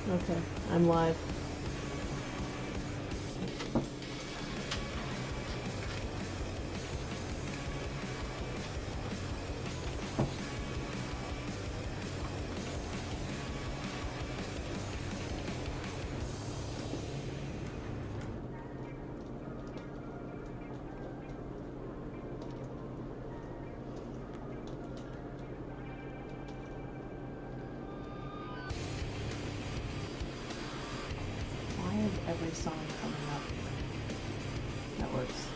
Okay, I'm live. Why is every song coming up? That works.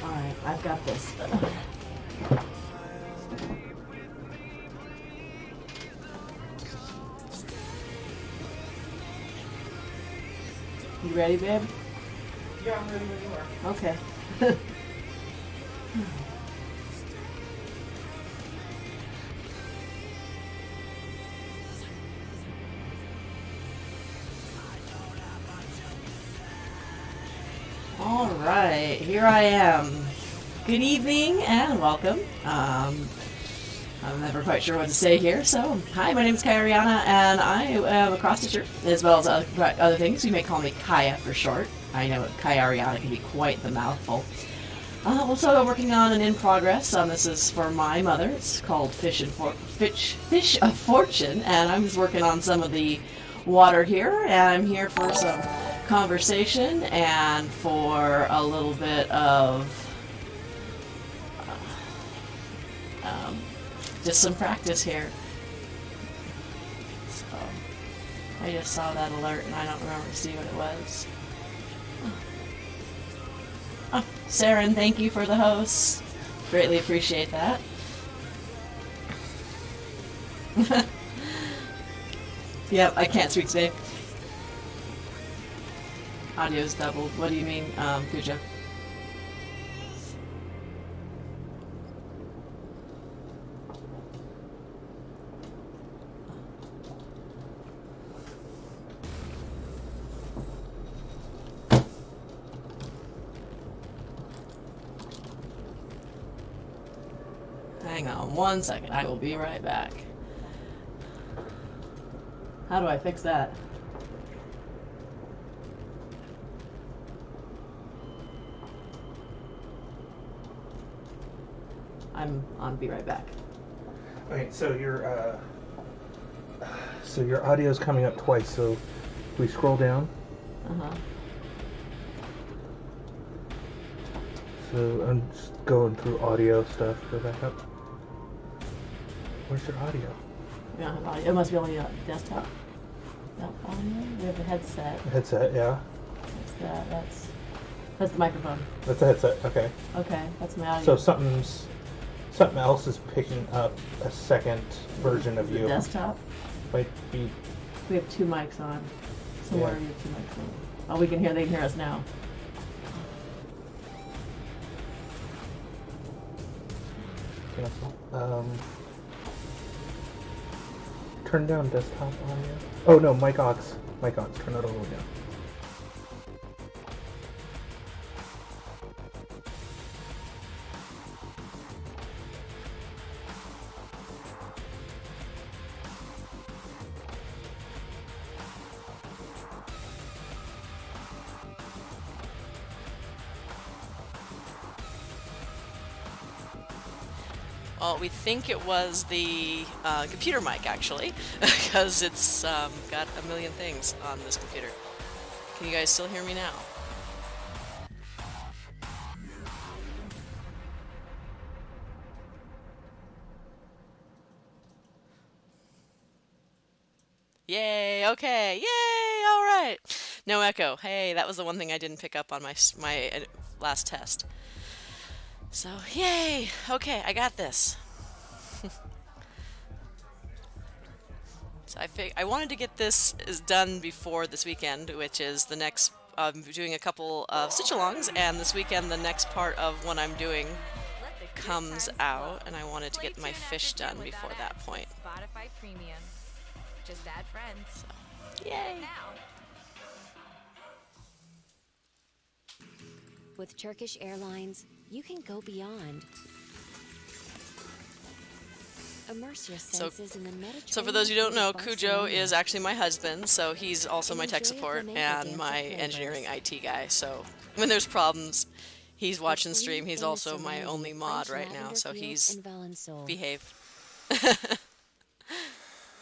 Alright, I've got this. You ready, babe? Yeah, I'm ready when you are. Okay. All right, here I am. Good evening and welcome. I'm never quite sure what to say here, so hi, my name is Kaya Ariana, and I am a cross stitcher, as well as other things. You may call me Kaya for short. I know Kaya Ariana can be quite the mouthful. So I'm working on an in progress. This is for my mother. It's called Fish of Fortune, and I'm just working on some of the water here, and I'm here for some conversation and for a little bit of just some practice here. So I just saw that alert and I don't remember to see what it was. Oh, Saren, thank you for the host. Greatly appreciate that. Yep, I can't speak today. Audio's doubled. What do you mean, Kuja? Hang on 1 second. I will be right back. How do I fix that? I'll be right back. Okay, so your audio's coming up twice. So if we scroll down. So I'm just going through audio stuff. Go back up. Where's your audio? We don't have audio. It must be on your desktop. No audio? We have the headset. Headset, yeah. That's the microphone. That's the headset. Okay. Okay, that's my audio. So something else is picking up a second version of the you. desktop? Might be We have two mics on. Somewhere Yeah. we have two mics on. Oh, they can hear us now. Cancel. Turn down desktop audio. Oh no, mic aux. Mic aux. Turn that all the way down. Well, we think it was the computer mic, actually, because it's got a million things on this computer. Can you guys still hear me now? Yay, okay, yay, all right. No echo. Hey, that was the one thing I didn't pick up on my last test. So, yay, okay, I got this. So I wanted to get this done before this weekend, which is the next, doing a couple of stitch-alongs, and this weekend the next part of what I'm doing comes out, and I wanted to get my fish done before that point. Spotify Premium. Just add friends. So, yay! With Turkish Airlines, you can go beyond. Immerse your senses in the Mediterranean. So for those who don't know, of Cujo Barcelona. is actually my husband, so he's also my tech Enjoy support flamenco and dance my of flavors. engineering IT guy, so when there's problems, he's watching the stream. He's In the also my serene only mod French right now, lavender so fields he's in Valençol. behaved.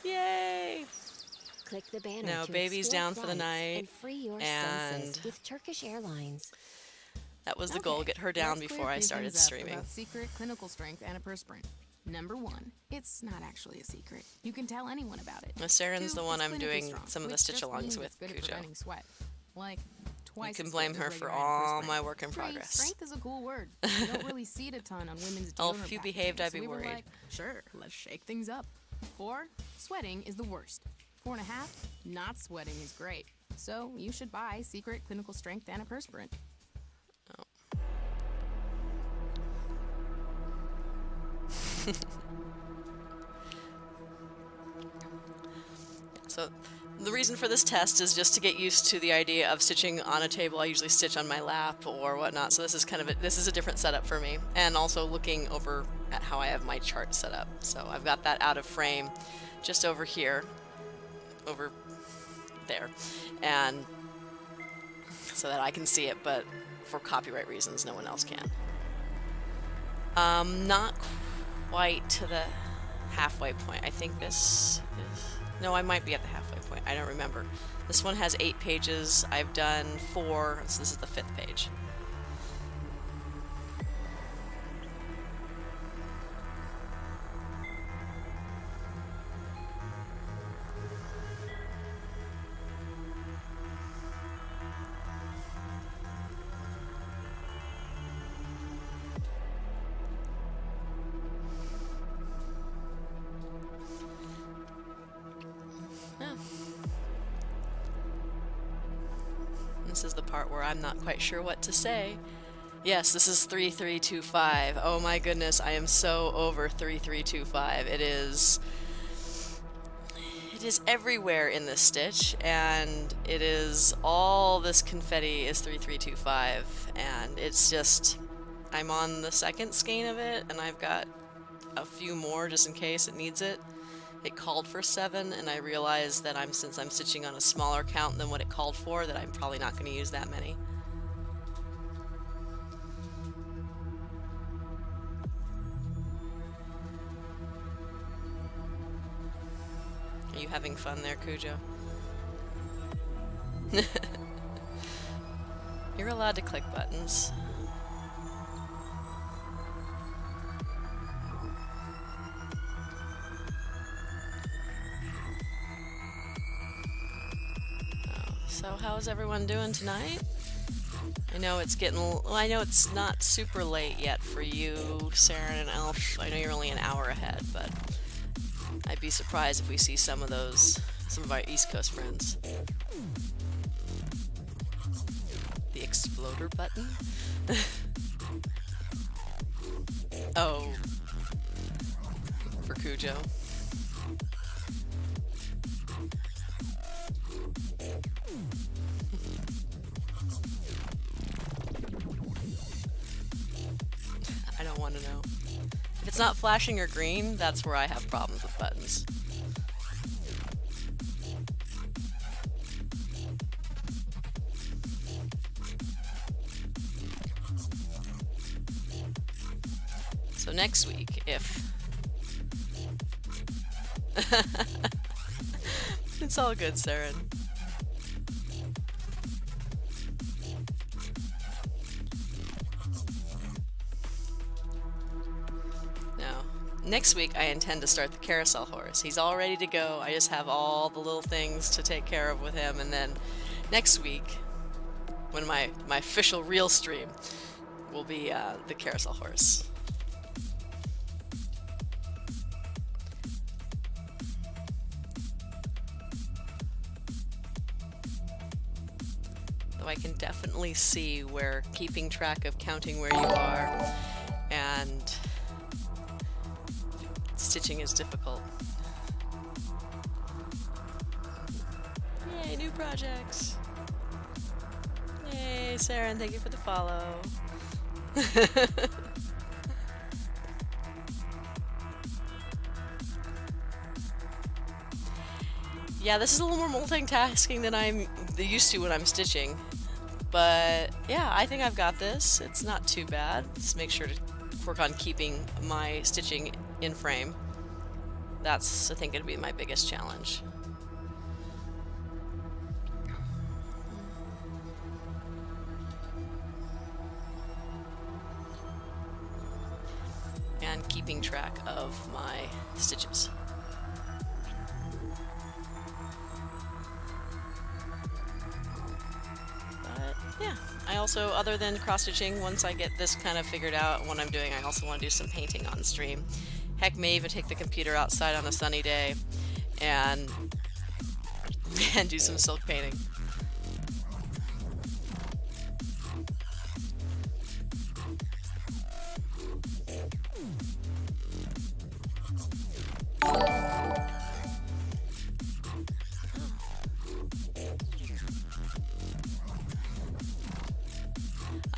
Yay! Click the banner Now, to baby's explore down for the flights night, and free your and senses with Turkish Airlines. that was the goal, get her down before I started streaming. About secret clinical strength antiperspirant. Number 1, it's not actually a secret. You can tell anyone about it. Now, Saren's 2, the one it's I'm clinically doing strong, some of the which just stitch-alongs means with it's good at Cujo. preventing sweat. Like, twice You can as blame good as her for regular all antiperspirant. my work in 3, progress. strength is a cool word. You don't really see it a ton on women's Oh, deodorant if you packaging, behaved, I'd so be we were worried. like, sure, let's shake things up. 4, sweating is the worst. 4.5, not sweating is great. So you should buy Secret Clinical Strength Antiperspirant. So the reason for this test is just to get used to the idea of stitching on a table. I usually stitch on my lap or whatnot, so this is kind of this is a different setup for me. And also looking over at how I have my chart set up. So I've got that out of frame just over here, over there, and so that I can see it, but for copyright reasons no one else can. Not quite to the halfway point. I think this is... No, I might be at the halfway point. I don't remember. This one has 8 pages. I've done 4, so this is the 5th page. This is the part where I'm not quite sure what to say. Yes, this is 3325. Oh my goodness, I am so over 3325. It is everywhere in this stitch, and it is all this confetti is 3325, and it's just, I'm on the 2nd skein of it, and I've got a few more just in case it needs it. It called for 7, and I realized that since I'm stitching on a smaller count than what it called for, that I'm probably not going to use that many. Are you having fun there, Cujo? You're allowed to click buttons. So how's everyone doing tonight? I know it's getting, well, I know it's not super late yet for you, Saren and Elf. I know you're only an hour ahead, but I'd be surprised if we see some of those some of our East Coast friends. The exploder button? Oh. For Cujo. I don't want to know. If it's not flashing or green, that's where I have problems with buttons. So next week, if... It's all good, Saren. Now, next week I intend to start the carousel horse. He's all ready to go. I just have all the little things to take care of with him, and then next week, when my official real stream will be the carousel horse. Though I can definitely see where keeping track of counting where you are and stitching is difficult. Yay, new projects! Yay, Saren, thank you for the follow. Yeah, this is a little more multitasking than I'm used to when I'm stitching. But yeah, I think I've got this. It's not too bad. Just make sure to work on keeping my stitching in frame. That's, I think, going to be my biggest challenge. And keeping track of my stitches. Yeah, I also, other than cross-stitching, once I get this kind of figured out what I'm doing, I also want to do some painting on stream. Heck, may even take the computer outside on a sunny day and do some silk painting.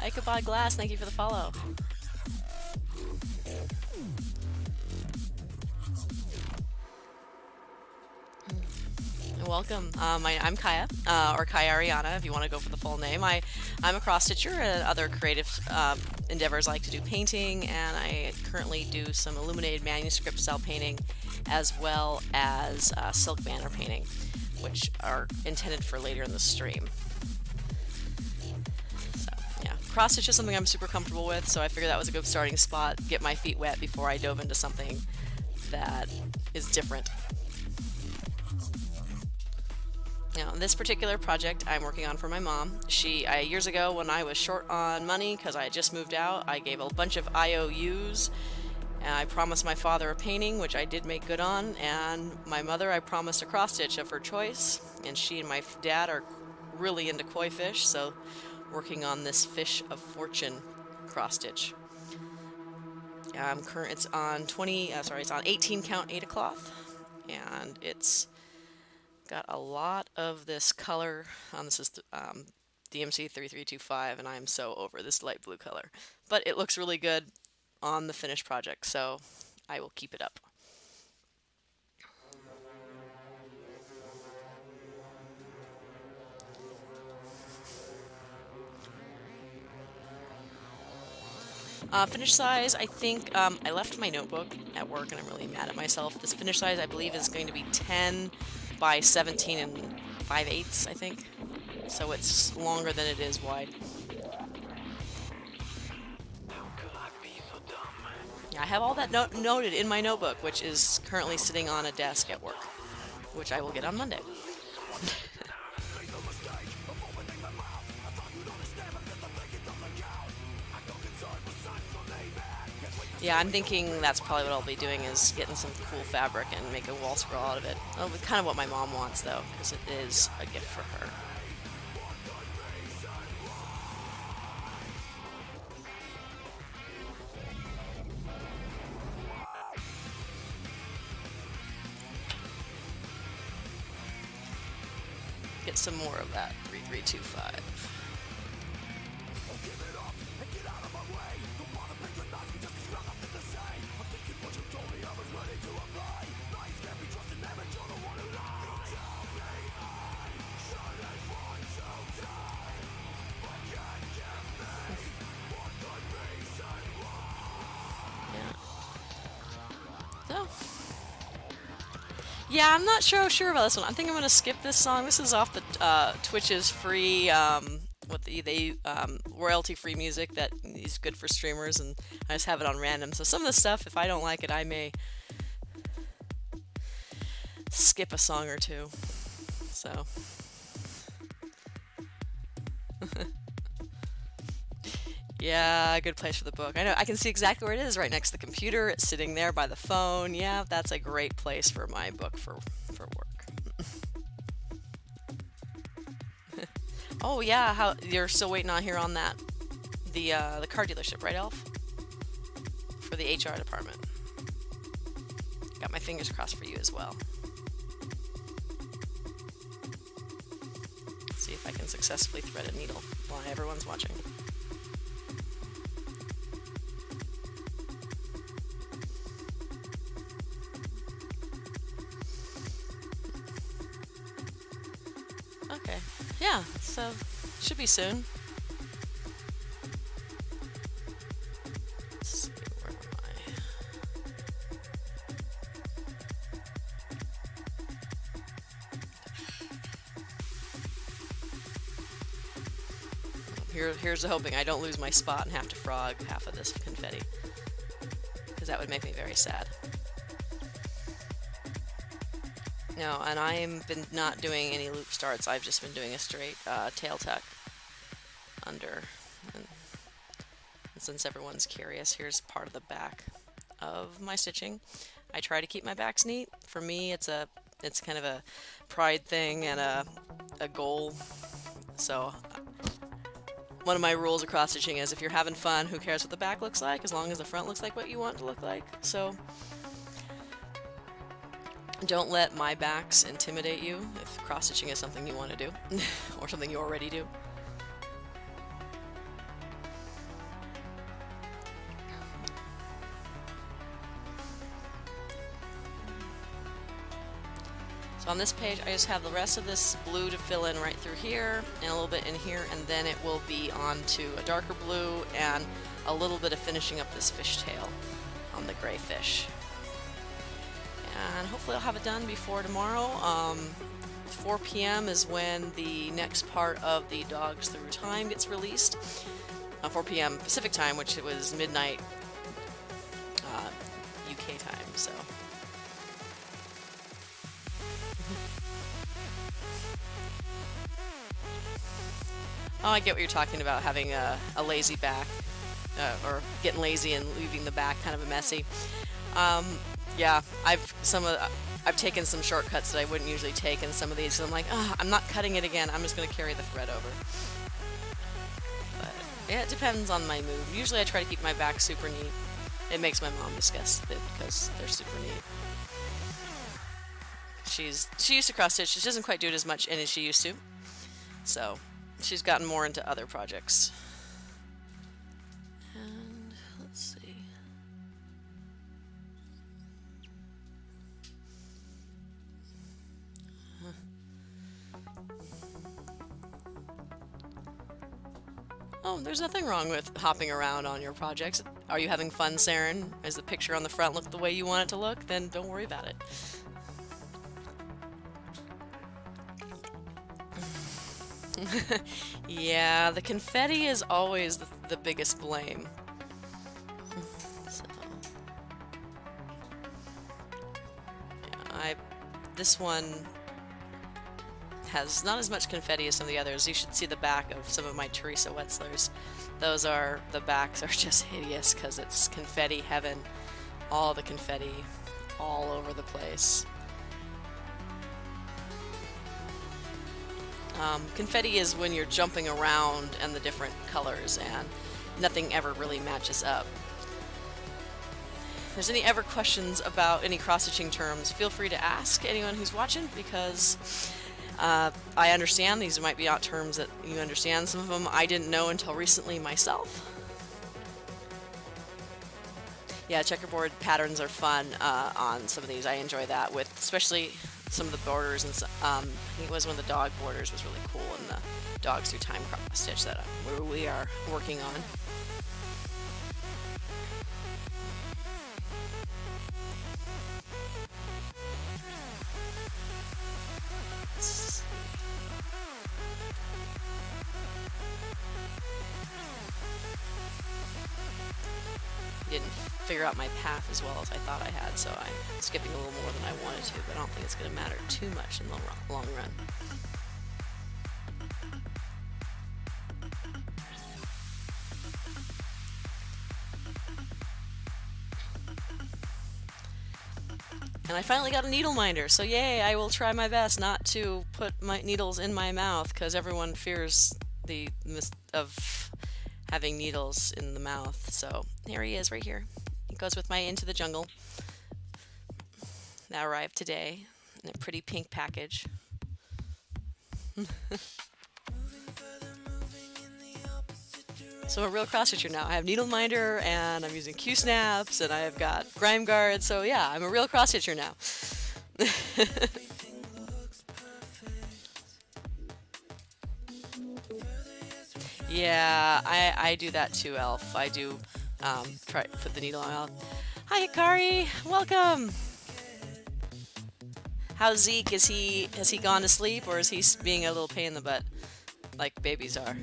Ichabod Glass, thank you for the follow. Welcome. I'm Kaya, or Kaya Ariana, if you want to go for the full name. I'm a cross-stitcher and other creative endeavors. I like to do painting, and I currently do some illuminated manuscript style painting, as well as silk banner painting, which are intended for later in the stream. Cross-stitch is something I'm super comfortable with, so I figured that was a good starting spot, get my feet wet before I dove into something that is different. Now, this particular project I'm working on for my mom. Years ago when I was short on money because I had just moved out, I gave a bunch of IOUs, and I promised my father a painting, which I did make good on, and my mother I promised a cross-stitch of her choice, and she and my dad are really into koi fish, so working on this Fish of Fortune cross-stitch. It's on 18 count 8 cloth, and it's got a lot of this color. This is DMC 3325, and I'm so over this light blue color. But it looks really good on the finished project, so I will keep it up. Finish size, I think, I left my notebook at work and I'm really mad at myself. This finish size, I believe, is going to be 10 by 17 and 5/8, I think. So it's longer than it is wide. How could I be so dumb? Yeah, I have all that noted in my notebook, which is currently sitting on a desk at work, which I will get on Monday. Yeah, I'm thinking that's probably what I'll be doing is getting some cool fabric and make a wall scroll out of it. Oh, but kind of what my mom wants though, because it is a gift for her. Get some more of that 3325. Yeah, I'm not sure about this one. I think I'm gonna skip this song. This is off the Twitch's free royalty-free music that is good for streamers, and I just have it on random. So some of the stuff, if I don't like it, I may skip a song or two. So. Yeah, good place for the book. I know, I can see exactly where it is, right next to the computer. It's sitting there by the phone. Yeah, that's a great place for my book for work. Oh yeah, how you're still waiting on here on that. The car dealership, right, Elf? For the HR department. Got my fingers crossed for you as well. Let's see if I can successfully thread a needle while everyone's watching. Okay, yeah, so should be soon. Let's see, where am I? Here's the hoping I don't lose my spot and have to frog half of this confetti, because that would make me very sad. No, and I've been not doing any loop starts. I've just been doing a straight tail tuck under. And since everyone's curious, here's part of the back of my stitching. I try to keep my backs neat. For me, it's kind of a pride thing and a goal. So one of my rules of cross stitching is if you're having fun, who cares what the back looks like, as long as the front looks like what you want it to look like. So don't let my backs intimidate you if cross-stitching is something you want to do, or something you already do. So on this page, I just have the rest of this blue to fill in right through here, and a little bit in here, and then it will be on to a darker blue, and a little bit of finishing up this fishtail on the gray fish. And hopefully I'll have it done before tomorrow. 4 p.m. is when the next part of the Dogs Through Time gets released. 4 p.m. Pacific time, which it was midnight UK time, so. Oh, I get what you're talking about, having a lazy back, or getting lazy and leaving the back kind of a messy. Yeah, I've taken some shortcuts that I wouldn't usually take in some of these. So I'm like, I'm not cutting it again. I'm just going to carry the thread over. But yeah, it depends on my mood. Usually I try to keep my back super neat. It makes my mom disgusted because they're super neat. She used to cross stitch. She doesn't quite do it as much as she used to. So she's gotten more into other projects. And let's see. Oh, there's nothing wrong with hopping around on your projects. Are you having fun, Saren? Is the picture on the front look the way you want it to look? Then don't worry about it. Yeah, the confetti is always the biggest blame. So, yeah, this one has not as much confetti as some of the others. You should see the back of some of my Teresa Wetzler's. Those are, the backs are just hideous because it's confetti heaven. All the confetti all over the place. Confetti is when you're jumping around and the different colors, and nothing ever really matches up. If there's any ever questions about any cross-stitching terms, feel free to ask anyone who's watching, because I understand these might be not terms that you understand. Some of them I didn't know until recently myself. Yeah, checkerboard patterns are fun on some of these. I enjoy that, with especially some of the borders, and I think it was one of the dog borders was really cool, and the dogs through time cross stitch that we are working on. Didn't figure out my path as well as I thought I had, so I'm skipping a little more than I wanted to, but I don't think it's going to matter too much in the long run. And I finally got a needle minder, so yay, I will try my best not to put my needles in my mouth, because everyone fears the of having needles in the mouth. So there he is right here. It goes with my Into the Jungle. That arrived today in a pretty pink package. So I'm a real cross stitcher now. I have needle minder, and I'm using Q-snaps, and I've got grime guard. So yeah, I'm a real cross stitcher now. Yeah, I do that too, Elf. I do try to put the needle on my mouth. Hi, Hikari! Welcome! How's Zeke? Has he gone to sleep, or is he being a little pain in the butt like babies are?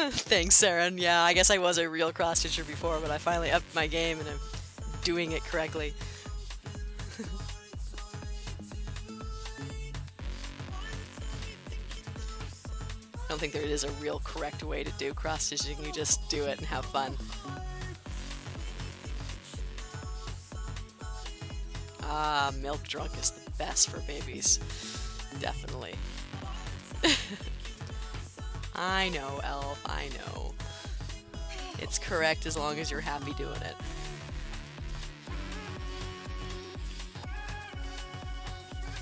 Thanks, Saren. Yeah, I guess I was a real cross-stitcher before, but I finally upped my game and I'm doing it correctly. I don't think there is a real correct way to do cross-stitching. You just do it and have fun. Ah, milk drunk is the best for babies. Definitely. I know, Elf, I know. It's correct as long as you're happy doing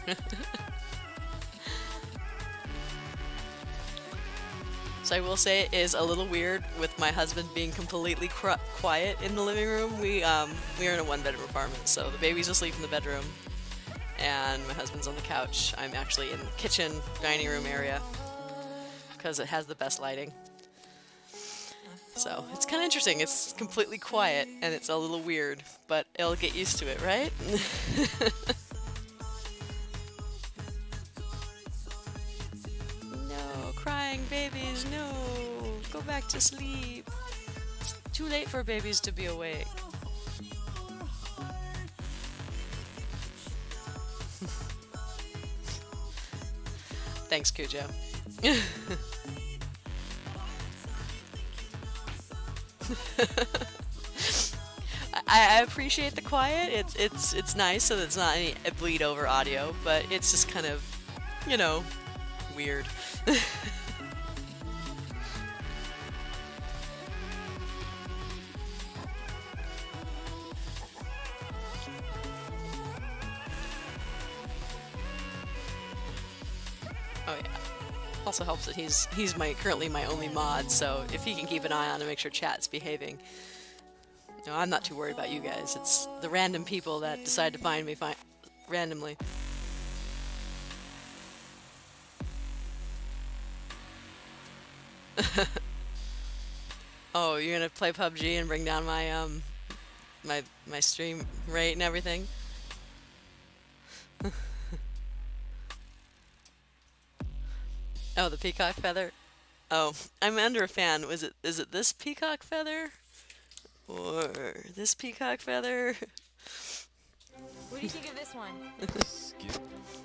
it. So I will say it is a little weird with my husband being completely quiet in the living room. We are in a one-bedroom apartment, so the baby's asleep in the bedroom, and my husband's on the couch. I'm actually in the kitchen, dining room area, because it has the best lighting. So it's kind of interesting. It's completely quiet and it's a little weird, but it'll get used to it, right? No, crying babies, no. Go back to sleep. It's too late for babies to be awake. Thanks, Cujo. I appreciate the quiet. It's nice, so there's not any bleed over audio, but it's just kind of, you know, weird. Oh yeah. Also helps that he's currently my only mod, so if he can keep an eye on to make sure chat's behaving. No, I'm not too worried about you guys. It's the random people that decide to find me randomly. Oh, you're gonna play PUBG and bring down my my stream rate and everything? Oh, the peacock feather? Oh, I'm under a fan. Is it this peacock feather? Or this peacock feather. What do you think of this one?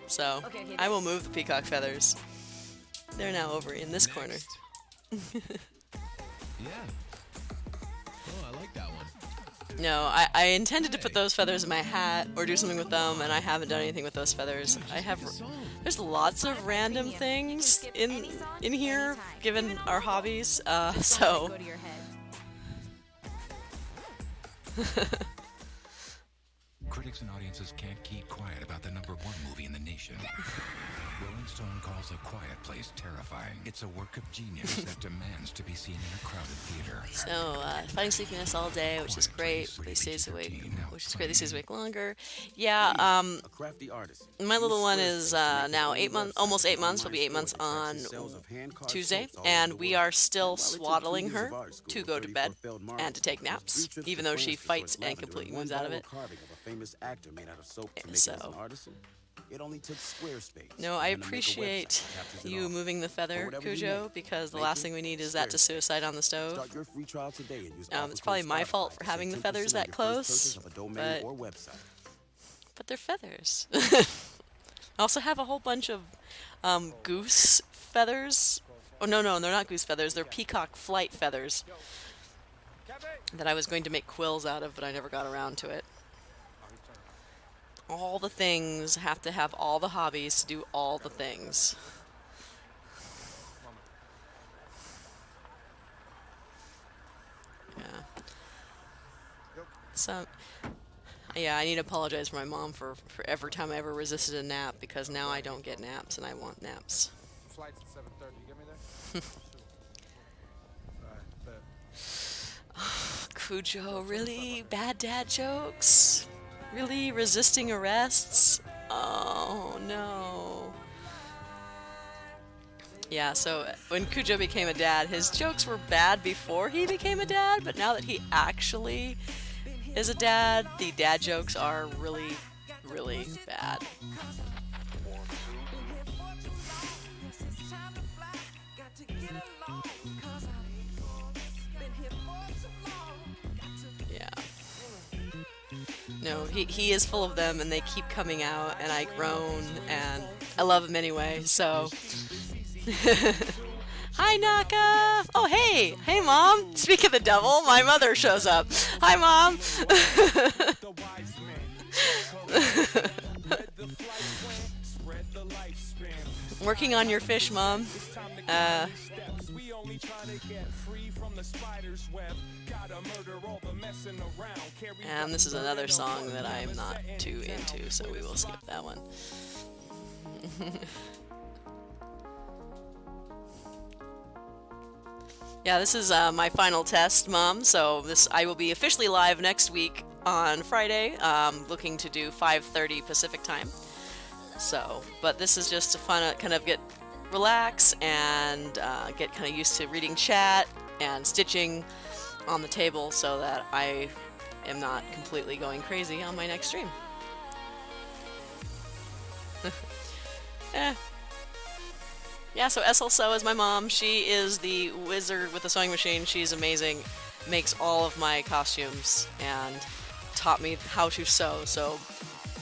So, Okay, I will move the peacock feathers. They're now over in this corner. Yeah. Oh, I like that one. No, I intended to put those feathers in my hat or do something with them, and I haven't done anything with those feathers. There's lots of random things in here, given our hobbies. So Go to your head. Critics and audiences can't keep quiet about the #1 movie in the nation. Rolling Stone calls A Quiet Place terrifying. It's a work of genius that demands to be seen in a crowded theater. So, fighting sleepiness all day, which is great. They stays awake, which is great. They stays awake longer. Yeah, A crafty artist. my little one is now 8 months, almost 8 months. Will be 8 months on Tuesday, and we are still swaddling her to go to bed and to take naps, even though she fights and completely moves out of it. So, It only took Squarespace. no, I appreciate you moving the feather, Cujo, because the last thing we need is that to suicide on the stove. Start your free trial today and use It's probably my fault for having the feathers that close, but they're feathers. I also have a whole bunch of goose feathers. Oh, no, they're not goose feathers. They're peacock flight feathers that I was going to make quills out of, but I never got around to it. All the things have to have all the hobbies to do all the things. Yeah. So, yeah, I need to apologize for my mom for every time I ever resisted a nap, because now I don't get naps and I want naps. Flight's at 7:30. You get me there? Alright, bet. Cujo, really? Bad dad jokes? Really? Resisting arrests? Oh, no. Yeah, so when Cujo became a dad, his jokes were bad before he became a dad, but now that he actually is a dad, the dad jokes are really, really bad. Yeah. No, he is full of them, and they keep coming out, and I groan, and I love him anyway, so... Hi, Naka! Oh, hey! Hey, Mom! Speak of the devil, my mother shows up. Hi, Mom! Working on your fish, Mom. And this is another song that I'm not too into, so we will skip that one. Yeah, this is my final test, Mom. So I will be officially live next week on Friday, looking to do 5:30 Pacific time. So, but this is just to kind of get relax and get kind of used to reading chat and stitching on the table, so that I am not completely going crazy on my next stream. Yeah, so SLSew is my mom. She is the wizard with the sewing machine. She's amazing. Makes all of my costumes and taught me how to sew.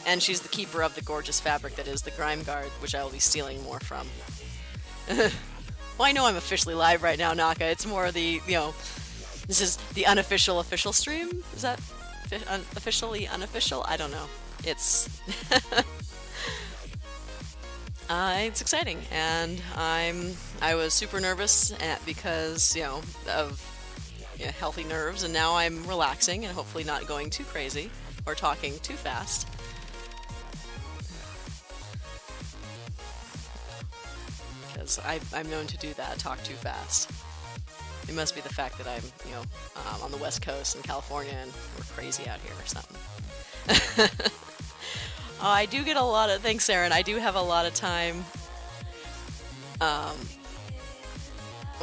And she's the keeper of the gorgeous fabric that is the Grime Guard, which I will be stealing more from. Well, I know I'm officially live right now, Naka. It's more the, this is the unofficial official stream? Is that officially unofficial? I don't know. It's... it's exciting, and I was super nervous because of healthy nerves, and now I'm relaxing and hopefully not going too crazy or talking too fast. Because I'm known to do that, talk too fast. It must be the fact that I'm on the West Coast in California and we're crazy out here or something. I do get a lot of... Thanks, Aaron. I do have a lot of time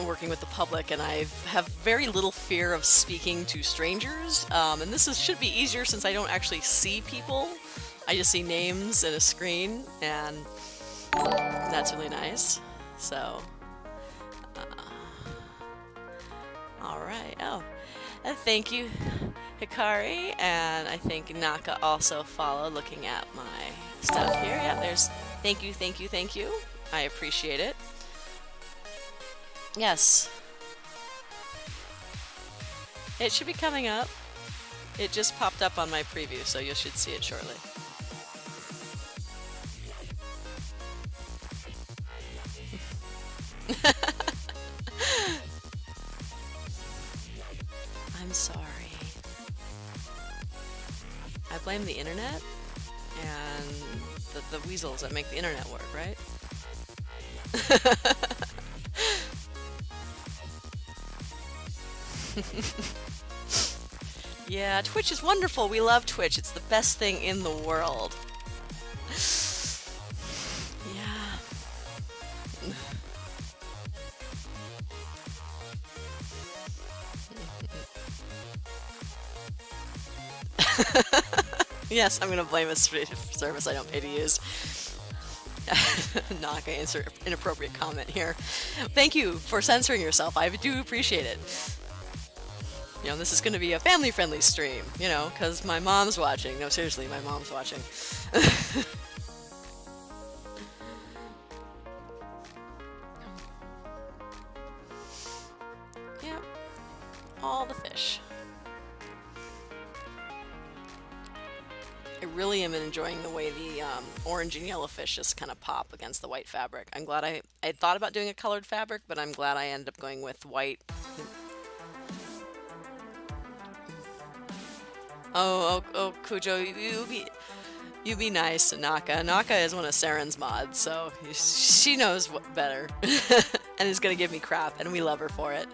working with the public, and I have very little fear of speaking to strangers. And this should be easier since I don't actually see people. I just see names and a screen, and that's really nice. So... Alright. Oh. Thank you, Hikari, and I think Naka also followed looking at my stuff here. Yeah, there's thank you, thank you, thank you. I appreciate it. Yes. It should be coming up. It just popped up on my preview, so you should see it shortly. I'm sorry. I blame the internet and the weasels that make the internet work, right? Yeah, Twitch is wonderful. We love Twitch. It's the best thing in the world. Yeah. Yes, I'm gonna blame a service I don't pay to use. Not gonna insert inappropriate comment here. Thank you for censoring yourself. I do appreciate it. You know, this is gonna be a family-friendly stream, you know, because my mom's watching. No, seriously, my mom's watching. Yep. All the fish. I really am enjoying the way the orange and yellow fish just kind of pop against the white fabric. I'm glad I thought about doing a colored fabric, but I'm glad I ended up going with white. Oh, Kujo, you be nice to Naka. Naka is one of Saren's mods, so she knows what better, and is gonna give me crap, and we love her for it.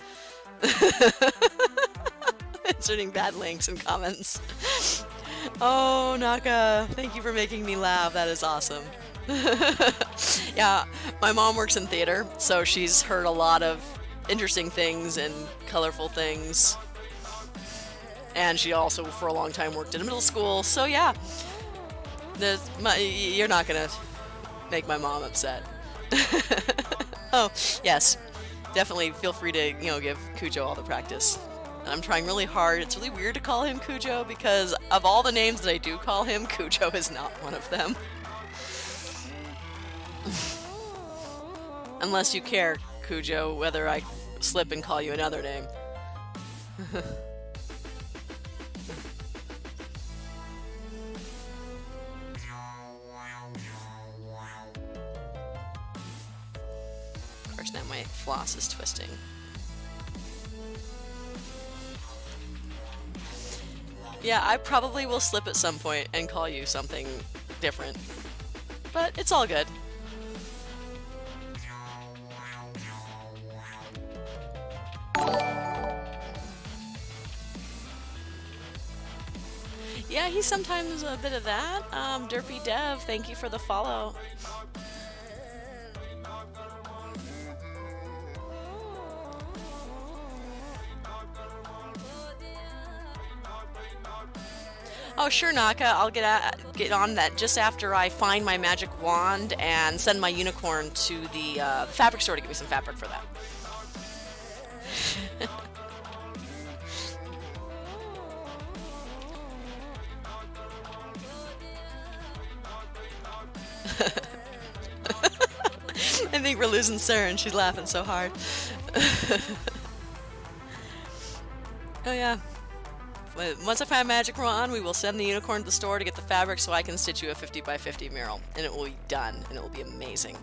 Inserting bad links in comments. Oh, Naka, thank you for making me laugh. That is awesome. Yeah, my mom works in theater, so she's heard a lot of interesting things and colorful things. And she also, for a long time, worked in a middle school, so yeah. You're not gonna make my mom upset. Oh, yes. Definitely feel free to, you know, give Kujo all the practice. I'm trying really hard. It's really weird to call him Kujo because of all the names that I do call him, Kujo is not one of them. Unless you care, Kujo, whether I slip and call you another name. Of course, now my floss is twisting. Yeah, I probably will slip at some point and call you something different. But it's all good. Yeah, he's sometimes a bit of that. Derpy Dev, thank you for the follow. Oh, sure, Naka. I'll get on that just after I find my magic wand and send my unicorn to the fabric store to give me some fabric for that. I think we're losing Saren. She's laughing so hard. Oh, yeah. Once I find Magic Wand, we will send the unicorn to the store to get the fabric so I can stitch you a 50 by 50 mural. And it will be done, and it will be amazing.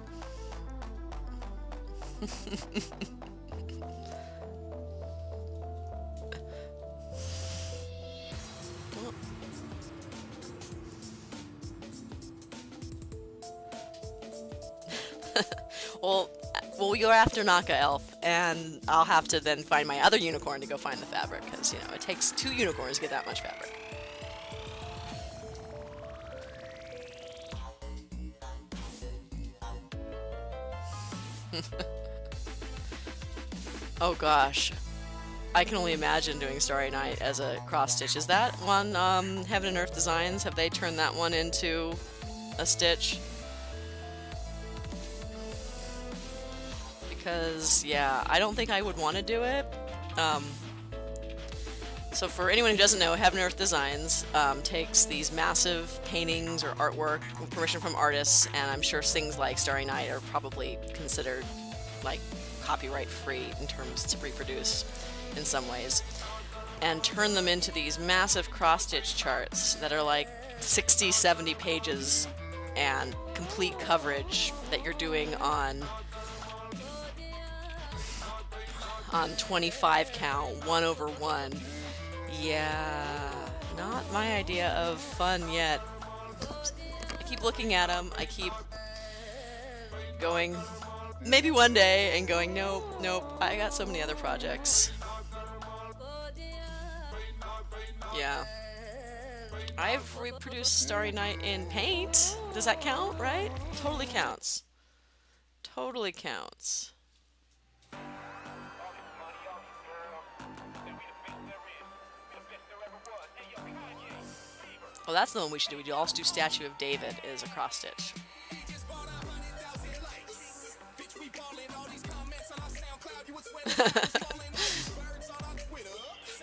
Well, you're after Naka Elf, and I'll have to then find my other unicorn to go find the fabric, because, you know, it takes 2 unicorns to get that much fabric. Oh gosh. I can only imagine doing Starry Night as a cross-stitch. Is that one, Heaven and Earth Designs? Have they turned that one into a stitch? Because, yeah, I don't think I would want to do it. So for anyone who doesn't know, Heaven and Earth Designs takes these massive paintings or artwork with permission from artists, and I'm sure things like Starry Night are probably considered like copyright free in terms to reproduce in some ways, and turn them into these massive cross-stitch charts that are like 60, 70 pages and complete coverage that you're doing on 25 count, 1/1. Yeah, not my idea of fun yet. I keep looking at them, I keep going, maybe one day, and going, nope, I got so many other projects. Yeah. I've reproduced Starry Night in paint. Does that count, right? Totally counts. Totally counts. Well, that's the one we should do. We also do Statue of David is a cross stitch.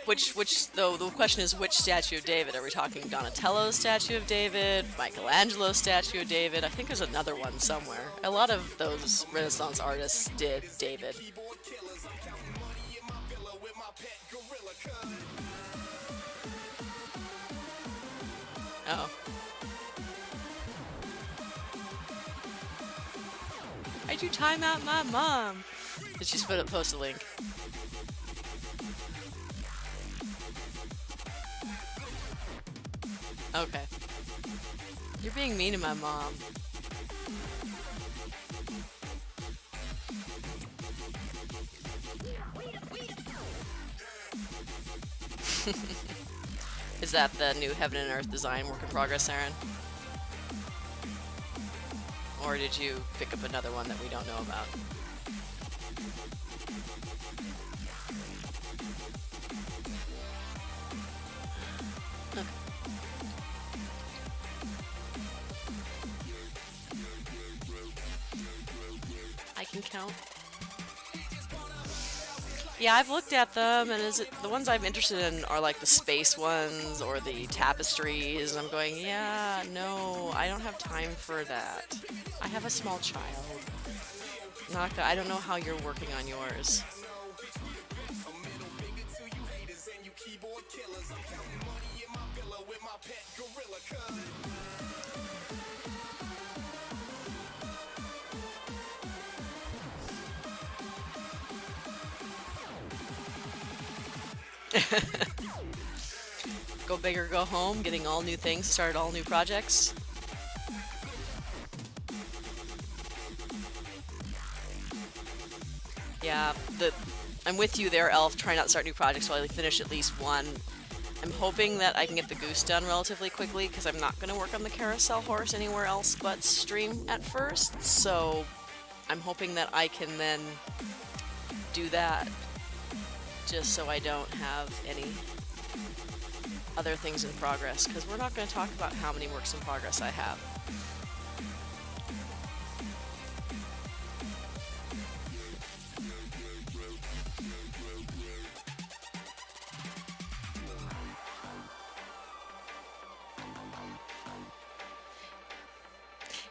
Which though the question is, which Statue of David? Are we talking Donatello's Statue of David, Michelangelo's Statue of David? I think there's another one somewhere. A lot of those Renaissance artists did David. Oh. Why'd you time out my mom? Did she post a link? Okay. You're being mean to my mom. Is that the new Heaven and Earth design work in progress, Aaron? Or did you pick up another one that we don't know about? Okay. I can count. Yeah, I've looked at them, and the ones I'm interested in are like the space ones or the tapestries, and I'm going, yeah, no, I don't have time for that. I have a small child. I don't know how you're working on yours. Go big or go home, getting all new things, start all new projects. Yeah, I'm with you there, Elf. Try not to start new projects while I finish at least one. I'm hoping that I can get the goose done relatively quickly, because I'm not going to work on the carousel horse anywhere else but stream at first, so I'm hoping that I can then do that, just so I don't have any other things in progress, because we're not going to talk about how many works in progress I have.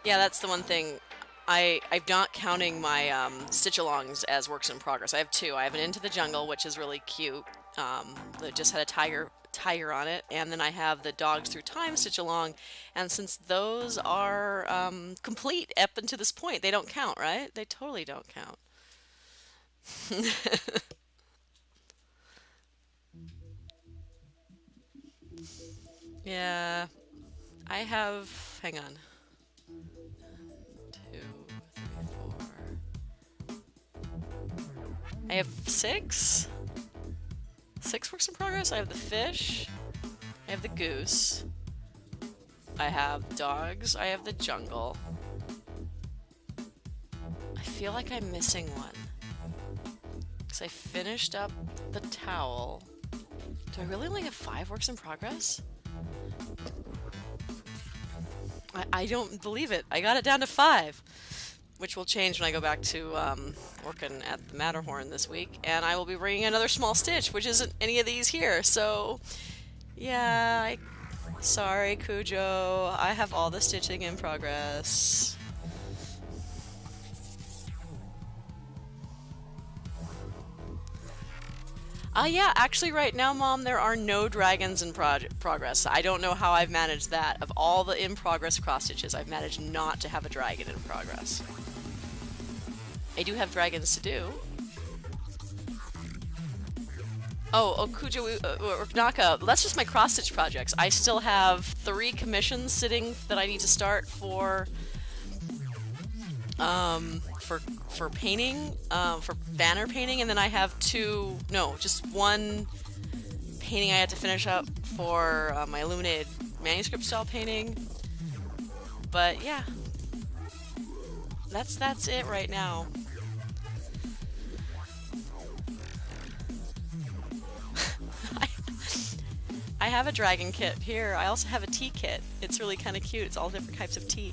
Yeah, that's the one thing. I'm not counting my stitch-alongs as works in progress. I have two. I have an Into the Jungle, which is really cute. That just had a tiger on it, and then I have the Dogs Through Time stitch-along. And since those are complete up until this point, they don't count, right? They totally don't count. Yeah, I have. Hang on. 2, 3, 4. I have 6 works in progress. I have the fish, I have the goose, I have dogs, I have the jungle. I feel like I'm missing one, because I finished up the towel. Do I really only have 5 works in progress? I don't believe it. I got it down to 5. which will change when I go back to working at the Matterhorn this week. And I will be bringing another small stitch, which isn't any of these here. So, yeah, sorry, Cujo. I have all the stitching in progress. Yeah, actually right now, Mom, there are no dragons in progress. I don't know how I've managed that. Of all the in-progress cross-stitches, I've managed not to have a dragon in progress. I do have dragons to do. Oh, Cujo, or Naka, that's just my cross-stitch projects. I still have 3 commissions sitting that I need to start for painting, for banner painting, and then I have just 1 painting I had to finish up for my illuminated manuscript style painting. But yeah, that's it right now. I have a dragon kit here. I also have a tea kit. It's really kind of cute. It's all different types of tea.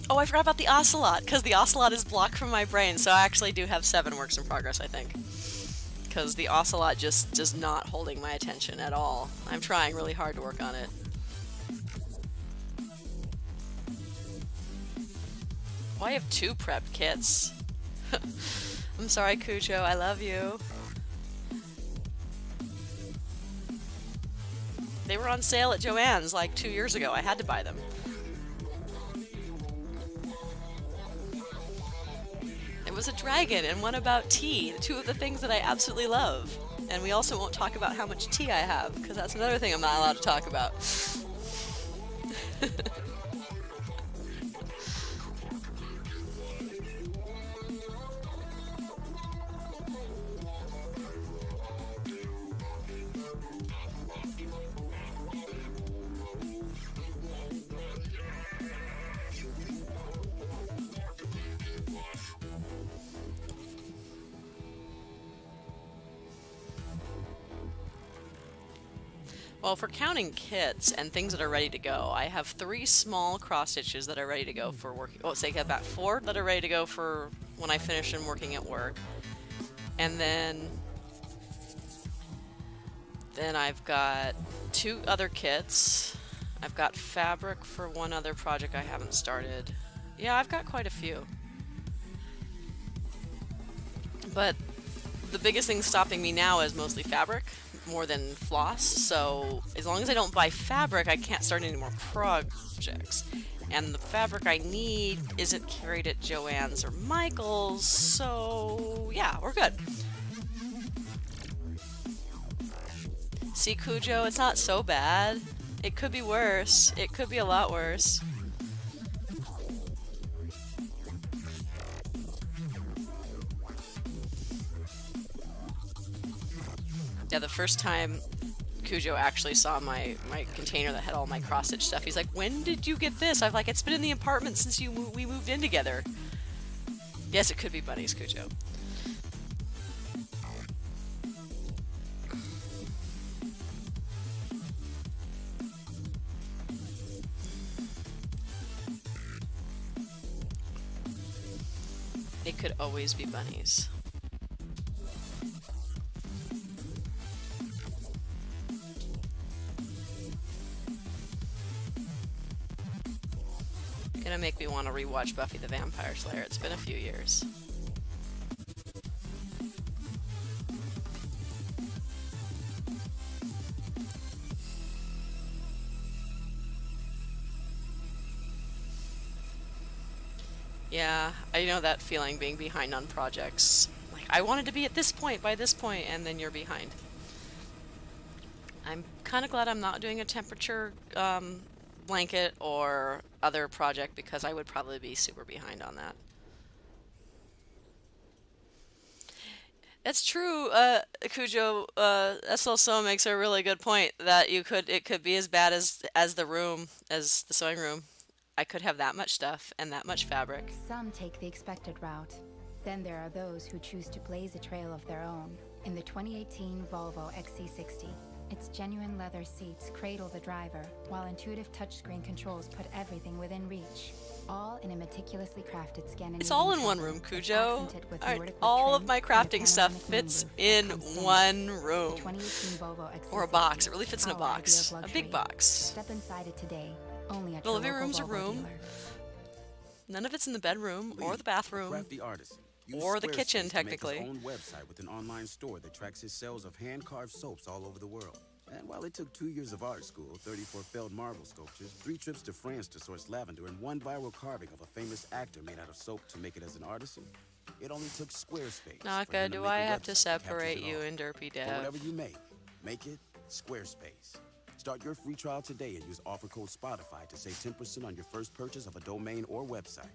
Oh, I forgot about the Ocelot, because the Ocelot is blocked from my brain, so I actually do have 7 works in progress, I think. Because the Ocelot just is not holding my attention at all. I'm trying really hard to work on it. Oh, I have 2 prep kits. I'm sorry, Cujo, I love you. They were on sale at Joann's like 2 years ago. I had to buy them. It was a dragon and one about tea, 2 of the things that I absolutely love. And we also won't talk about how much tea I have, because that's another thing I'm not allowed to talk about. Well, for counting kits and things that are ready to go, I have 3 small cross stitches that are ready to go for working. Oh, say I've got 4 that are ready to go for when I finish and working at work, and then I've got 2 other kits. I've got fabric for 1 other project I haven't started. Yeah, I've got quite a few. But the biggest thing stopping me now is mostly fabric, more than floss, so as long as I don't buy fabric, I can't start any more projects. And the fabric I need isn't carried at Joann's or Michael's, so yeah, we're good. See, Cujo, it's not so bad. It could be worse. It could be a lot worse. Yeah, the first time Cujo actually saw my container that had all my cross-stitch stuff, he's like, "When did you get this?" I'm like, "It's been in the apartment since we moved in together." Yes, it could be bunnies, Cujo. It could always be bunnies. Gonna make me want to rewatch Buffy the Vampire Slayer. It's been a few years. Yeah, I know that feeling, being behind on projects. Like, I wanted to be at this point by this point, and then you're behind. I'm kind of glad I'm not doing a temperature blanket or other project, because I would probably be super behind on that. It's true, Cujo. SL makes a really good point that it could be as bad as the room, as the sewing room. I could have that much stuff and that much fabric. Some take the expected route. Then there are those who choose to blaze a trail of their own in the 2018 Volvo XC60. Its genuine leather seats cradle the driver, while intuitive touchscreen controls put everything within reach. All in a meticulously crafted Scandinavian. It's all in one room, Cujo. All of my crafting stuff fits in one room. Or a box. It really fits in a box. A big box. Step inside it today. Only at The your living local room's a Volvo room. dealer. None of it's in the bedroom or the bathroom Crafty artist. Use or the kitchen, Squarespace to make his technically. own website with an online store that tracks his sales of hand-carved soaps all over the world. And while it took 2 years of art school, 34 failed marble sculptures, 3 trips to France to source lavender, and 1 viral carving of a famous actor made out of soap to make it as an artisan, it only took Squarespace. Naka, do I have to website that captures separate it you all. and Derpy For Dev? whatever you make it Squarespace. Start your free trial today and use offer code Spotify to save 10% on your first purchase of a domain or website.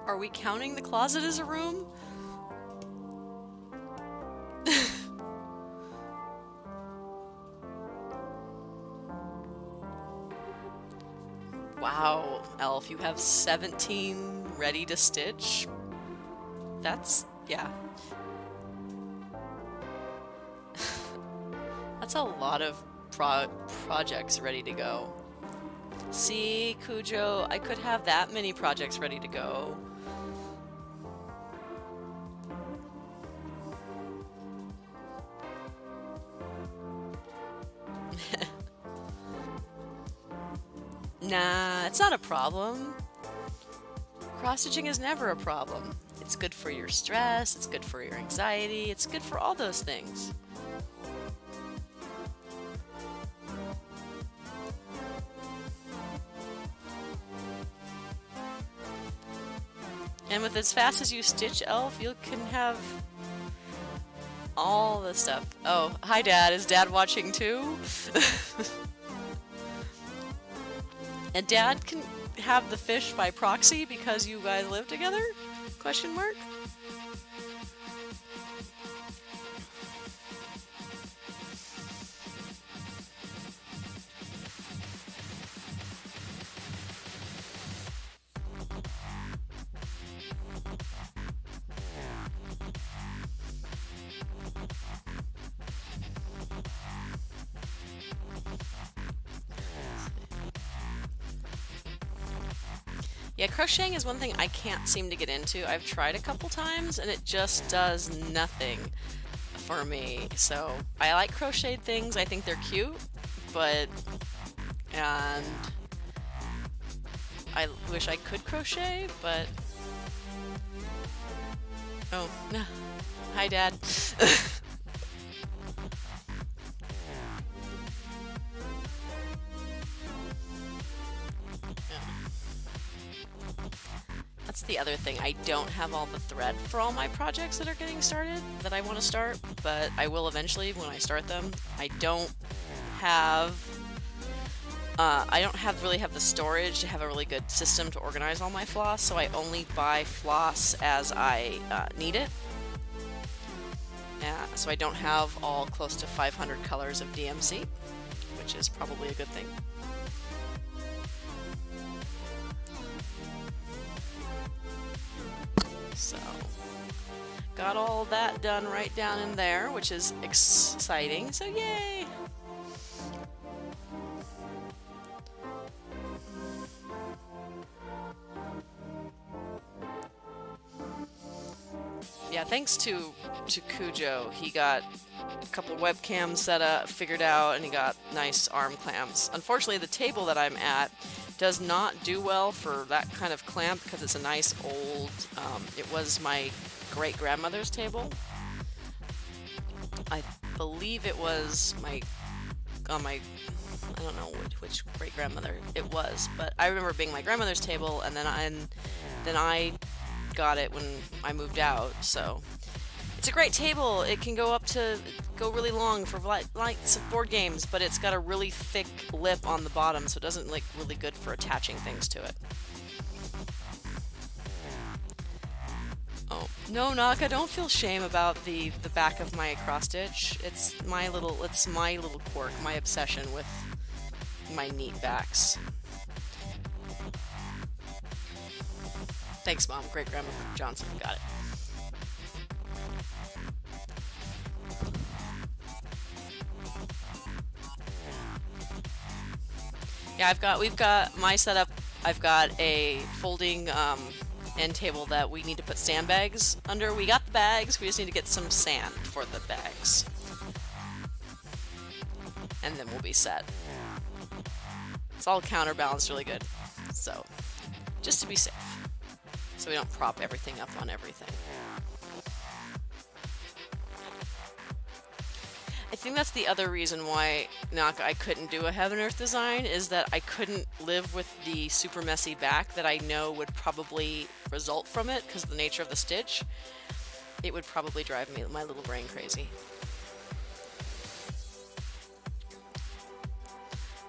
Are we counting the closet as a room? Wow, Elf, you have 17 ready to stitch? That's, yeah. That's a lot of projects ready to go. See, Cujo, I could have that many projects ready to go. Nah, it's not a problem. Cross-stitching is never a problem. It's good for your stress, it's good for your anxiety, it's good for all those things. And with as fast as you stitch, Elf, you can have all the stuff. Oh, hi Dad. Is Dad watching too? And Dad can have the fish by proxy because you guys live together? Question mark? Yeah, crocheting is one thing I can't seem to get into. I've tried a couple times and it just does nothing for me. So I like crocheted things. I think they're cute, and I wish I could crochet, but oh no. Hi, Dad. That's the other thing. I don't have all the thread for all my projects that are getting started that I want to start, but I will eventually when I start them. I don't really have the storage to have a really good system to organize all my floss, so I only buy floss as I need it. So I don't have all close to 500 colors of DMC, which is probably a good thing. So, got all that done right down in there, which is exciting, so yay! Yeah, thanks to Cujo, he got a couple webcams set up, figured out, and he got nice arm clamps. Unfortunately, the table that I'm at does not do well for that kind of clamp because it's a nice old, it was my great-grandmother's table. I believe it was I don't know which great-grandmother it was, but I remember it being my grandmother's table, and then I got it when I moved out, so it's a great table. It can go really long for lots of board games, but it's got a really thick lip on the bottom, so it doesn't like really good for attaching things to it. Oh, no, Naka, don't feel shame about the back of my cross stitch. It's my little quirk, my obsession with my neat backs. Thanks, Mom. Great Grandma Johnson. Got it. Yeah, we've got my setup. I've got a folding end table that we need to put sandbags under. We got the bags, we just need to get some sand for the bags. And then we'll be set. It's all counterbalanced really good. So, just to be safe. So we don't prop everything up on everything. I think that's the other reason why I couldn't do a Heaven Earth design, is that I couldn't live with the super messy back that I know would probably result from it, because of the nature of the stitch. It would probably drive my little brain crazy.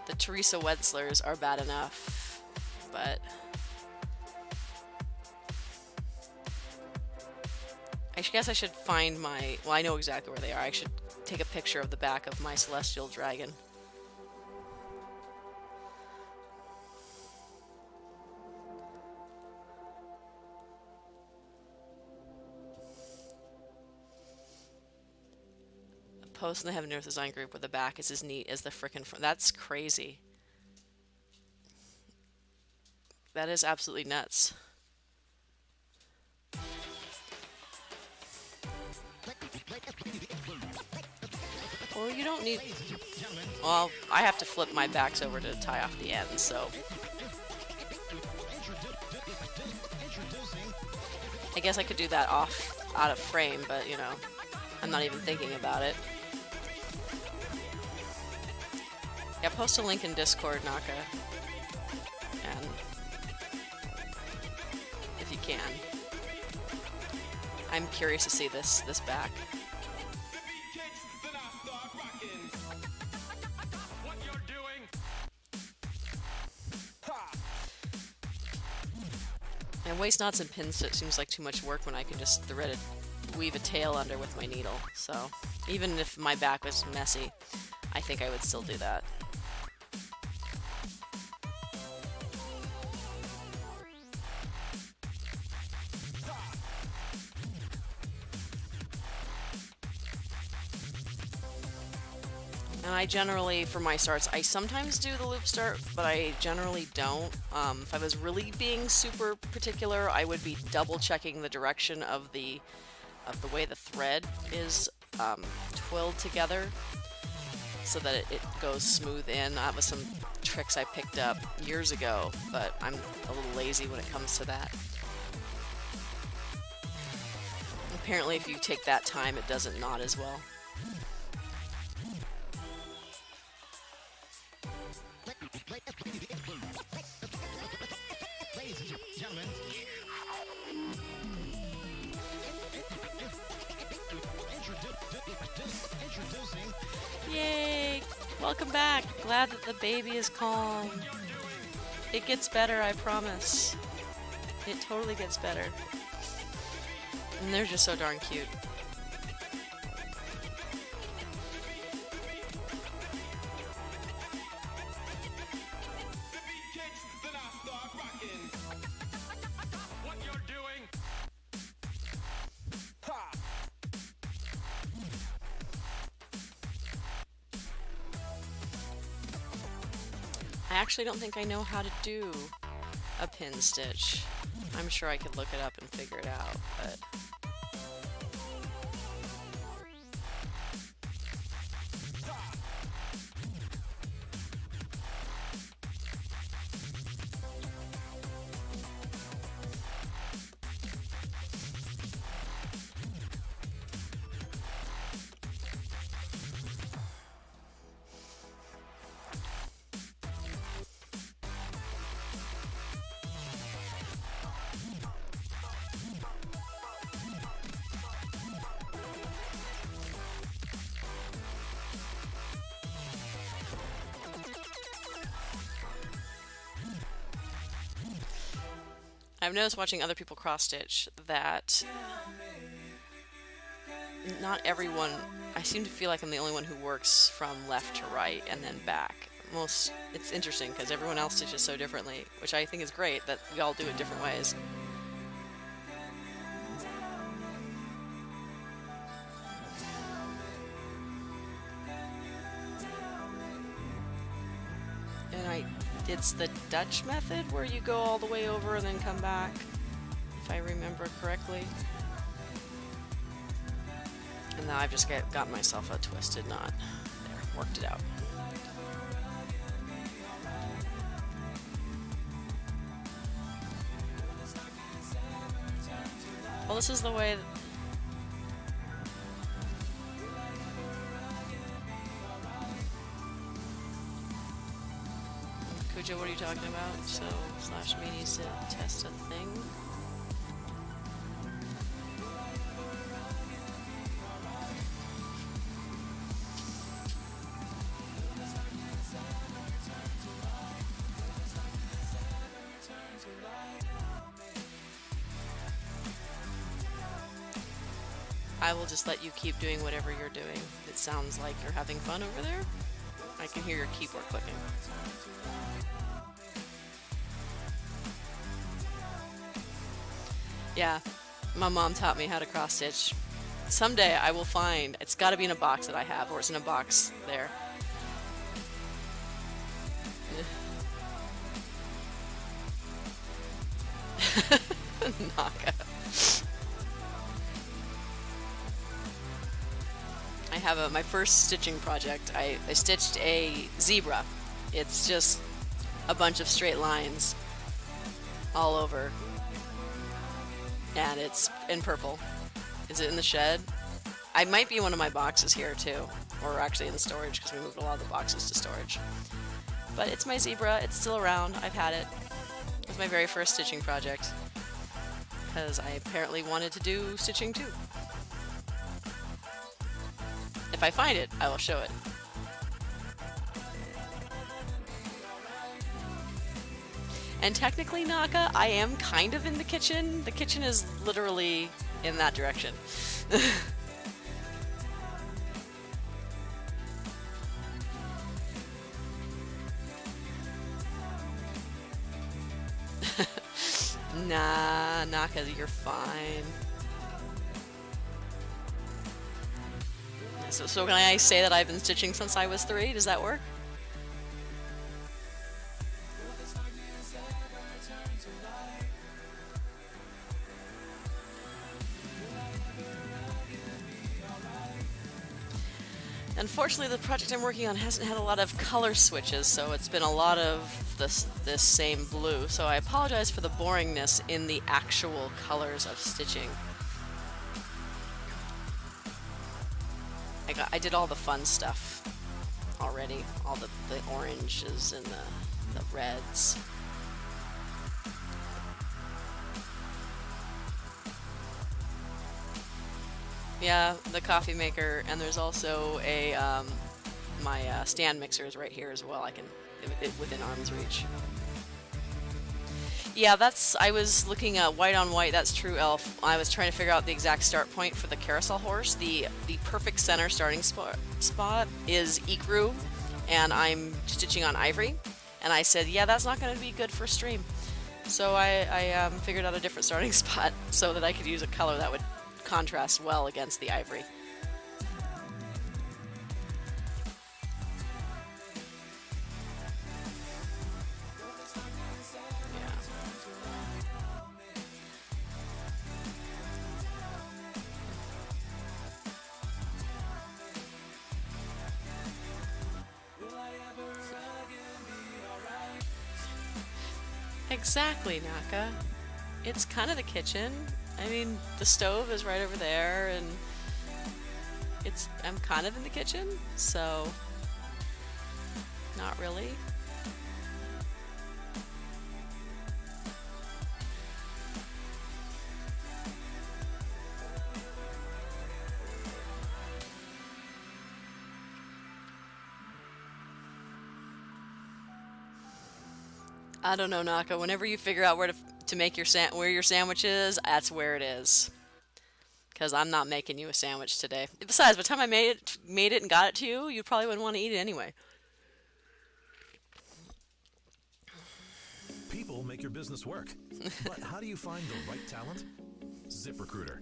The Teresa Wenslers are bad enough, but I guess I should find my... Well, I know exactly where they are. I should take a picture of the back of my Celestial Dragon. A post in the Heaven and Earth design group where the back is as neat as the frickin' front. That's crazy. That is absolutely nuts. Well, you don't need... Well, I have to flip my backs over to tie off the ends, so... I guess I could do that out of frame, but, you know, I'm not even thinking about it. Yeah, post a link in Discord, Naka. And... if you can. I'm curious to see this back. And waist knots and pins, it seems like too much work when I can just weave a tail under with my needle. So even if my back was messy, I think I would still do that. And I generally, for my starts, I sometimes do the loop start, but I generally don't. If I was really being super particular, I would be double checking the direction of the way the thread is twilled together, so that it goes smooth in. That was some tricks I picked up years ago, but I'm a little lazy when it comes to that. Apparently, if you take that time, it doesn't knot as well. Yay! Welcome back! Glad that the baby is calm. It gets better, I promise. It totally gets better. And they're just so darn cute. I actually don't think I know how to do a pin stitch. I'm sure I could look it up and figure it out, but... I've noticed watching other people cross-stitch that not everyone, I seem to feel like I'm the only one who works from left to right and then back. It's interesting because everyone else stitches so differently, which I think is great that we all do it different ways. And it's the Dutch method where you go all the way over and then come back, if I remember correctly. And now I've just gotten myself a twisted knot. There, worked it out. Well, this is the way that Cujo, what are you talking about? So, /me needs to test a thing. I will just let you keep doing whatever you're doing. It sounds like you're having fun over there. I can hear your keyboard clicking. Yeah, my mom taught me how to cross stitch. Someday I will find, it's got to be in a box that I have, or it's in a box there. Naka. I have my first stitching project. I stitched a zebra. It's just a bunch of straight lines all over. And it's in purple. Is it in the shed? I might be in one of my boxes here too. Or actually in the storage because we moved a lot of the boxes to storage. But it's my zebra. It's still around. I've had it. It was my very first stitching project. Because I apparently wanted to do stitching too. If I find it, I will show it. And technically, Naka, I am kind of in the kitchen. The kitchen is literally in that direction. Nah, Naka, you're fine. So can I say that I've been stitching since I was 3? Does that work? Unfortunately, the project I'm working on hasn't had a lot of color switches, so it's been a lot of this same blue. So I apologize for the boringness in the actual colors of stitching. I did all the fun stuff already, all the oranges and the reds. Yeah, the coffee maker, and there's also a my stand mixer is right here as well. I can within arm's reach. Yeah, I was looking at white on white. That's true, Elf. I was trying to figure out the exact start point for the carousel horse. The perfect center starting spot is ecru, and I'm stitching on ivory. And I said, yeah, that's not going to be good for stream. So I figured out a different starting spot so that I could use a color that would contrast well against the ivory. Exactly, Naka. It's kind of the kitchen. I mean, the stove is right over there, and I'm kind of in the kitchen, so not really. I don't know, Naka. Whenever you figure out where to to make where your sandwich is, that's where it is. Because I'm not making you a sandwich today. Besides, by the time I made it and got it to you, you probably wouldn't want to eat it anyway. People make your business work. But how do you find the right talent? ZipRecruiter.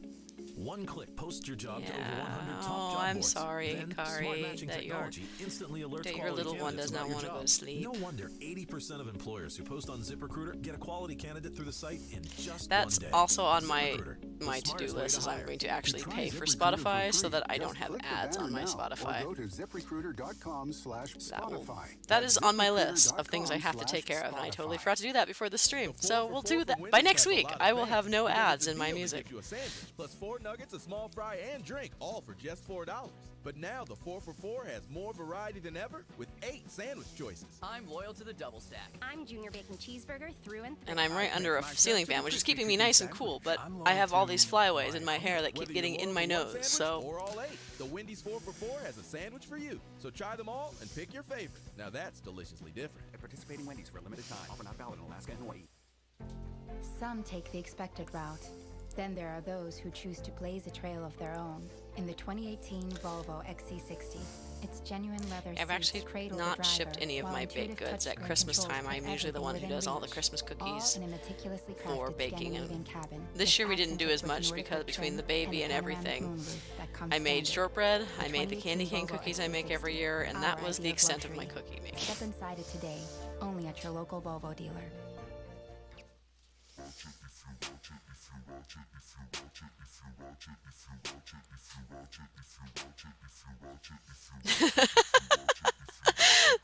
One click posts your job to over 100 top job I'm boards. sorry, Then, Kari, smart matching that technology instantly alerts your quality little one candidates does not about your want to go job. to sleep. No wonder 80% of employers who post on ZipRecruiter get a quality candidate through the site in just That's one day. also on my ZipRecruiter, to-do smartest way list, is I'm hire. going to actually Try pay for ZipRecruiter Spotify for so free. that I Just don't have click the ads on my banner now, Spotify. Or go to ZipRecruiter.com/Spotify. That is on my list of things I have to take care of, and I totally forgot to do that before the stream. So we'll do that. By next week, I will have no ads in my music. You a sandwich, plus 4 nuggets, a small fry, and drink, all for just $4. But now the 4 for $4 has more variety than ever with 8 sandwich choices. I'm loyal to the double stack. I'm Junior Bacon Cheeseburger through and through. And I'm right under a ceiling fan, which is keeping me nice and cool, but I have all these flyaways in my hair that keep getting in my nose, so... Or all 8, the Wendy's 4 for $4 has a sandwich for you. So try them all and pick your favorite. Now that's deliciously different. At participating Wendy's for a limited time. Offer not valid in Alaska and Hawaii. Some take the expected route. Then there are those who choose to blaze a trail of their own. In the 2018 Volvo XC60, its genuine leather I've actually seats cradle not the shipped driver, any of while my intuitive baked goods at touchscreen Christmas controls time. put I'm usually the one who everything does all the within Christmas reach. cookies All in a meticulously for crafted baking. Scandinavian And cabin, this year we with didn't do as accents with much Nordic because between the trim baby and panoramic everything. moonroof that comes I made standard. shortbread, The I made the 2018 candy cane Volvo cookies I make XC60, every year, and that our was the idea of extent of my luxury. cookie making. Step inside it today, only at your local Volvo dealer.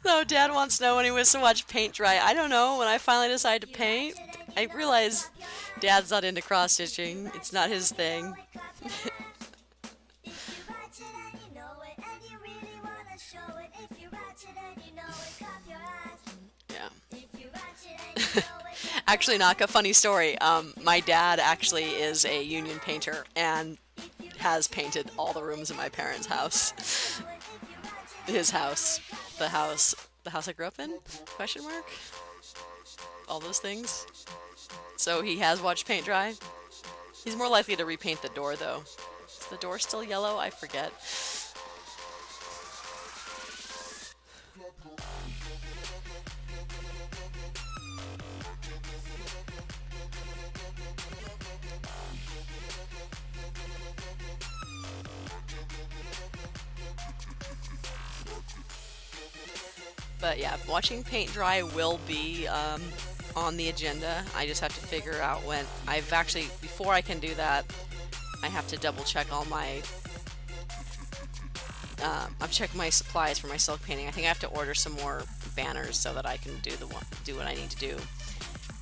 No, Dad wants to know when he was to watch paint dry. I don't know. When I finally decide to paint, I realize Dad's not into cross stitching. It's not his thing. Yeah. Actually, Naka, funny story. My dad actually is a union painter and has painted all the rooms in my parents' house. His house. The house I grew up in? Question mark? All those things. So he has watched paint dry. He's more likely to repaint the door, though. Is the door still yellow? I forget. But yeah, watching paint dry will be on the agenda. I just have to figure out when. I've actually, before I can do that, I have to double check all my. I've checked my supplies for my silk painting. I think I have to order some more banners so that I can do what I need to do.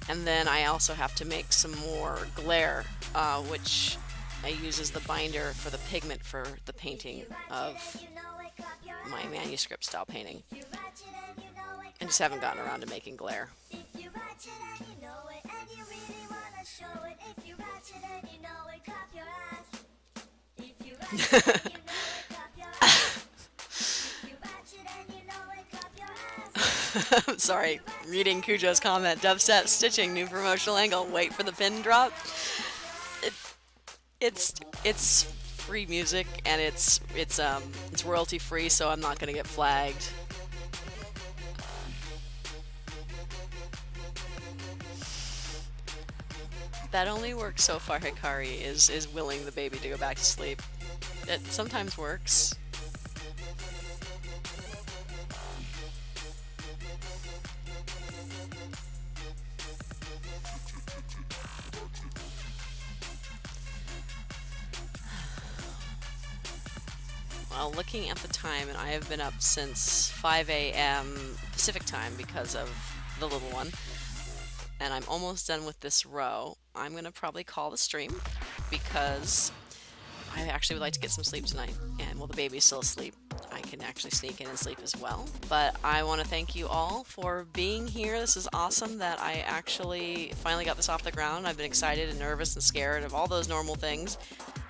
And then I also have to make some more glare, which I use as the binder for the pigment for the painting of my manuscript style painting. I just haven't gotten around to making glare. I'm sorry, reading Cujo's comment. Dubstep stitching, new promotional angle. Wait for the pin drop. It's free music and it's royalty free, so I'm not gonna get flagged. That only works so far, Hikari, is willing the baby to go back to sleep. It sometimes works. Well, looking at the time, and I have been up since 5 a.m. Pacific time because of the little one, and I'm almost done with this row. I'm going to probably call the stream because I actually would like to get some sleep tonight, and while the baby's still asleep, I can actually sneak in and sleep as well. But I want to thank you all for being here. This is awesome that I actually finally got this off the ground. I've been excited and nervous and scared of all those normal things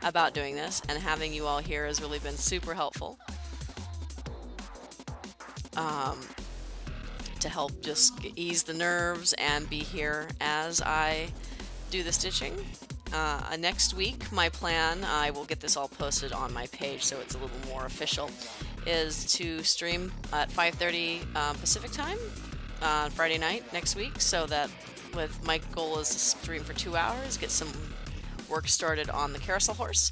about doing this, and having you all here has really been super helpful to help just ease the nerves and be here as I do the stitching. Next week, my plan, I will get this all posted on my page so it's a little more official, is to stream at 5:30 Pacific time on Friday night next week, so that my goal is to stream for 2 hours, get some work started on the carousel horse.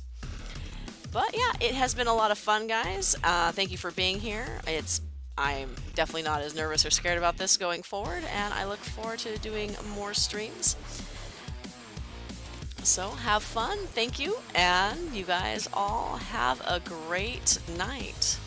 But yeah, it has been a lot of fun, guys. Thank you for being here. I'm definitely not as nervous or scared about this going forward, and I look forward to doing more streams. So have fun, thank you, and you guys all have a great night.